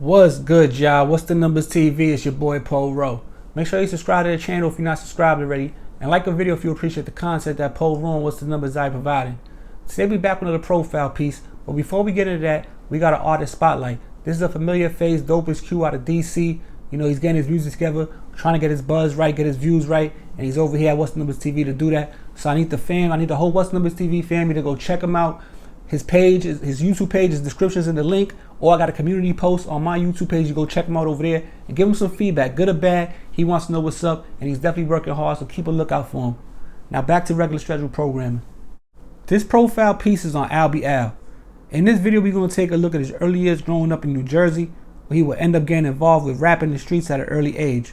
What's good, y'all? What's the numbers TV? It's your boy Paul Rowe. Make sure you subscribe to the channel if you're not subscribed already, and like the video if you appreciate the content that Paul Rowe and What's the Numbers I providing. Today we back with another profile piece, but before we get into that, we got an artist spotlight. This is a familiar face, DopeIsQue out of DC. You know, he's getting his music together, trying to get his buzz right, get his views right, and he's over here at What's the Numbers TV to do that. So I need the whole What's the Numbers TV family to go check him out. His page, his YouTube page, his description's in the link, or I got a community post on my YouTube page. You go check him out over there and give him some feedback, good or bad. He wants to know what's up, and he's definitely working hard, so keep a lookout for him. Now back to regular scheduled programming. This profile piece is on Albie. In this video, we're going to take a look at his early years growing up in New Jersey, where he will end up getting involved with rap in the streets at an early age.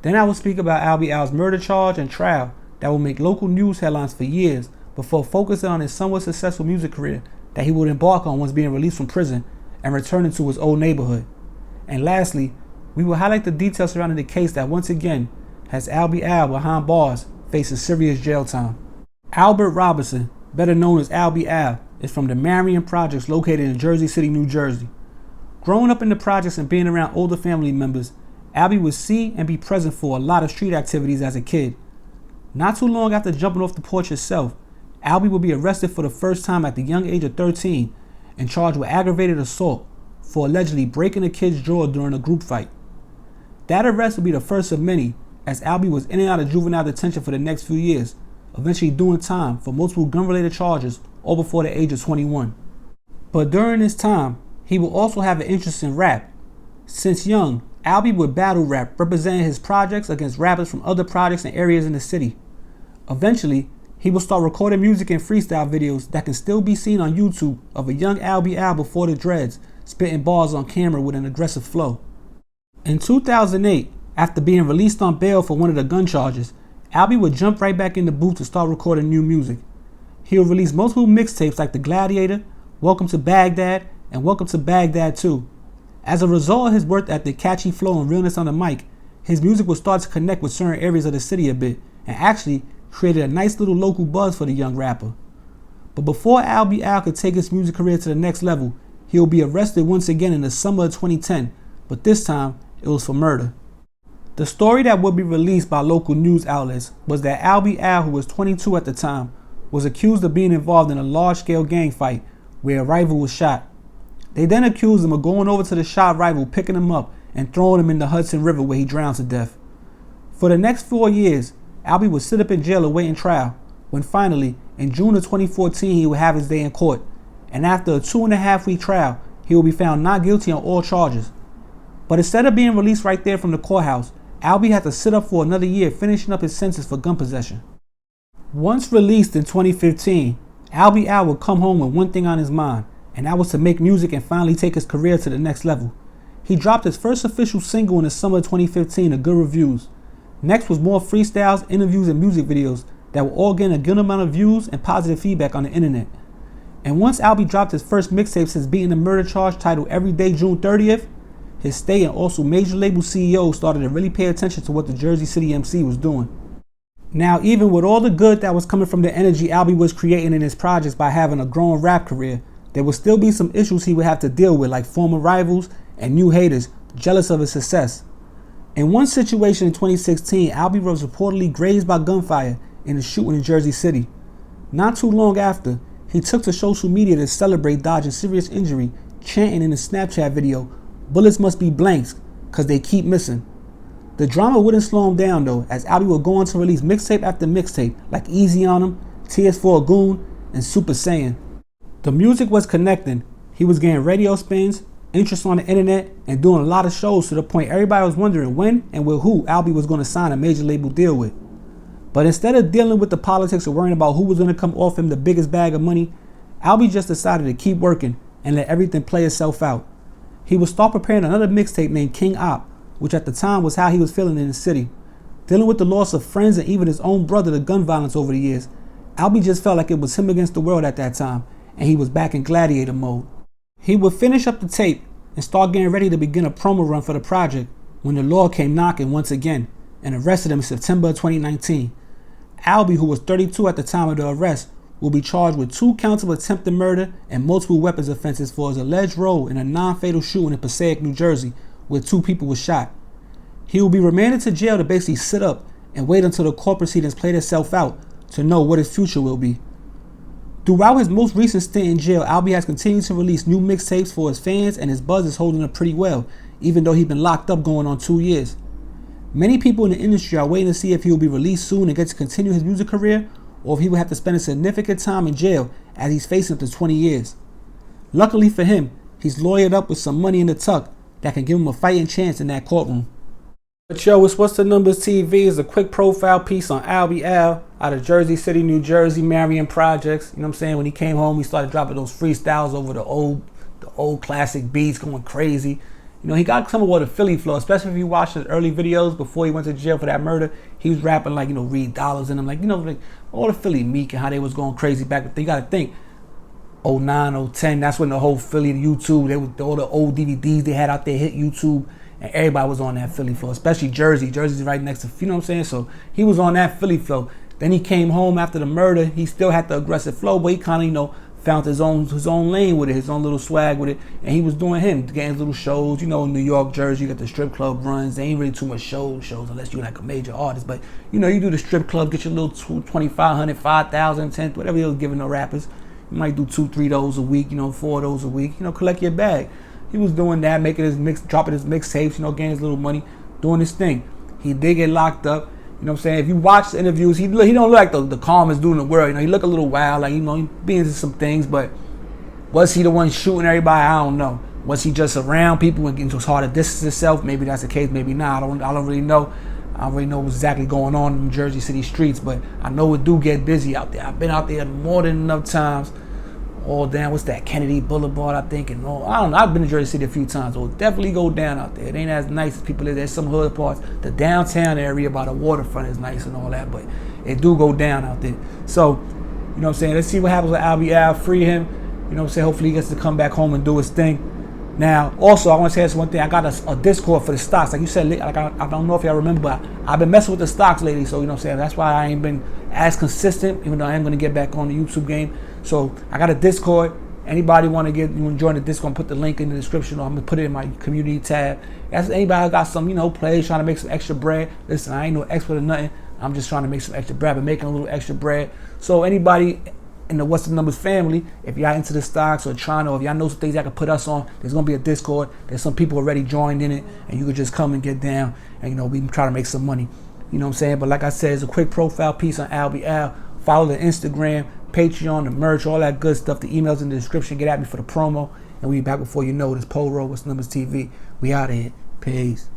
Then I will speak about Albie's murder charge and trial that will make local news headlines for years, before focusing on his somewhat successful music career that he would embark on once being released from prison and returning to his old neighborhood. And lastly, we will highlight the details surrounding the case that once again has Albie behind bars facing serious jail time. Albert Robinson, better known as Albie, is from the Marion Projects located in Jersey City, New Jersey. Growing up in the projects and being around older family members, Albie would see and be present for a lot of street activities as a kid. Not too long after jumping off the porch itself, Albie will be arrested for the first time at the young age of 13 and charged with aggravated assault for allegedly breaking a kid's jaw during a group fight. That arrest will be the first of many, as Albie was in and out of juvenile detention for the next few years, eventually doing time for multiple gun-related charges all before the age of 21. But during this time, he will also have an interest in rap. Since young, Albie would battle rap, representing his projects against rappers from other projects and areas in the city. Eventually, he will start recording music and freestyle videos that can still be seen on YouTube of a young Albie before the dreads, spitting bars on camera with an aggressive flow. In 2008, after being released on bail for one of the gun charges, Albie would jump right back in the booth to start recording new music. He will release multiple mixtapes like The Gladiator, Welcome to Baghdad, and Welcome to Baghdad 2. As a result of his work ethic, catchy flow, and realness on the mic, his music will start to connect with certain areas of the city a bit, and actually created a nice little local buzz for the young rapper. But before Albie could take his music career to the next level, he will be arrested once again in the summer of 2010, but this time it was for murder. The story that would be released by local news outlets was that Albie, who was 22 at the time, was accused of being involved in a large-scale gang fight where a rival was shot. They then accused him of going over to the shot rival, picking him up, and throwing him in the Hudson River where he drowned to death. For the next 4 years, Albie would sit up in jail awaiting trial, when finally, in June of 2014, he would have his day in court, and after a 2.5-week trial, he will be found not guilty on all charges. But instead of being released right there from the courthouse, Albie had to sit up for another year, finishing up his sentence for gun possession. Once released in 2015, Albie would come home with one thing on his mind, and that was to make music and finally take his career to the next level. He dropped his first official single in the summer of 2015 to good reviews. Next was more freestyles, interviews, and music videos that were all getting a good amount of views and positive feedback on the internet. And once Albie dropped his first mixtape since beating the murder charge titled Every Day June 30th, his state and also major label CEOs started to really pay attention to what the Jersey City MC was doing. Now, even with all the good that was coming from the energy Albie was creating in his projects by having a growing rap career, there would still be some issues he would have to deal with, like former rivals and new haters jealous of his success. In one situation in 2016, Albie was reportedly grazed by gunfire in a shooting in Jersey City. Not too long after, he took to social media to celebrate dodging serious injury, chanting in a Snapchat video, "Bullets must be blanks, cause they keep missing." The drama wouldn't slow him down though, as Albie would go on to release mixtape after mixtape, like Easy on Him, Tears for a Goon, and Super Saiyan. The music was connecting. He was getting radio spins, interest on the internet, and doing a lot of shows to the point everybody was wondering when and with who Albie was going to sign a major label deal with. But instead of dealing with the politics or worrying about who was going to come off him the biggest bag of money, Albie just decided to keep working and let everything play itself out. He would start preparing another mixtape named King Op, which at the time was how he was feeling in the city. Dealing with the loss of friends and even his own brother to gun violence over the years, Albie just felt like it was him against the world at that time, and he was back in gladiator mode. He would finish up the tape and start getting ready to begin a promo run for the project when the law came knocking once again and arrested him in September of 2019. Albie, who was 32 at the time of the arrest, will be charged with 2 counts of attempted murder and multiple weapons offenses for his alleged role in a non-fatal shooting in Passaic, New Jersey, where 2 people were shot. He will be remanded to jail to basically sit up and wait until the court proceedings played itself out to know what his future will be. Throughout his most recent stint in jail, Albee has continued to release new mixtapes for his fans, and his buzz is holding up pretty well, even though he's been locked up going on 2 years. Many people in the industry are waiting to see if he will be released soon and get to continue his music career, or if he will have to spend a significant time in jail as he's facing up to 20 years. Luckily for him, he's lawyered up with some money in the tuck that can give him a fighting chance in that courtroom. But yo, it's What's the Numbers TV is a quick profile piece on Albee Al out of Jersey City, New Jersey, Marion Projects. You know what I'm saying? When he came home, he started dropping those freestyles over the old classic beats, going crazy. You know, he got some of what a Philly flow, especially if you watch his early videos before he went to jail for that murder. He was rapping like, you know, Reed Dollars in them, like, you know, like all the Philly Meek and how they was going crazy back then. You got to think, 09, 010, that's when the whole Philly YouTube, they were all the old DVDs they had out there hit YouTube. And everybody was on that Philly flow, especially Jersey. Jersey's right next to, you know what I'm saying? So he was on that Philly flow. Then he came home after the murder. He still had the aggressive flow, but he kind of, you know, found his own lane with it, his own little swag with it. And he was doing him, getting little shows. You know, New York, Jersey, you got the strip club runs. There ain't really too much shows unless you're like a major artist. But, you know, you do the strip club, get your little 2,500, 5,000, 10, whatever he was giving the rappers. You might do 2-3 those a week, you know, 4 of those a week. You know, collect your bag. He was doing that, making his dropping his mixtapes, you know, getting his little money, doing his thing. He did get locked up. You know what I'm saying? If you watch the interviews, he don't look like the calmest dude in the world. You know, he look a little wild, like, you know, he be into some things, but was he the one shooting everybody? I don't know. Was he just around people and it was hard to distance himself? Maybe that's the case, maybe not. I don't really know. I don't really know what's exactly going on in Jersey City streets, but I know it do get busy out there. I've been out there more than enough times. All down, what's that, Kennedy Boulevard, I think, and all. I don't know, I've been to Jersey City a few times. It'll definitely go down out there. It ain't as nice as people live. There's some hood parts. The downtown area by the waterfront is nice and all that, but it do go down out there. So, you know what I'm saying? Let's see what happens with Albee Al. Free him. You know what I'm saying? Hopefully he gets to come back home and do his thing. Now, also, I want to say this one thing. I got a Discord for the stocks. Like you said, like I don't know if y'all remember, but I've been messing with the stocks lately. So, you know what I'm saying? That's why I ain't been as consistent, even though I am going to get back on the YouTube game. So, I got a Discord. Anybody want to join the Discord, put the link in the description, or I'm going to put it in my community tab. That's anybody got some, you know, plays, trying to make some extra bread. Listen, I ain't no expert or nothing. I'm just trying to make some extra bread. I've been making a little extra bread. So, anybody in the What's the Numbers family, if y'all into the stocks or trying to, if y'all know some things that can put us on, there's gonna be a Discord. There's some people already joined in it, and you could just come and get down, and you know, we can try to make some money. You know what I'm saying? But like I said, it's a quick profile piece on Albee Al. Follow the Instagram, Patreon, the merch, all that good stuff. The emails in the description. Get at me for the promo, and we be back before you know it. It's Polo, What's the Numbers TV. We out of here. Peace.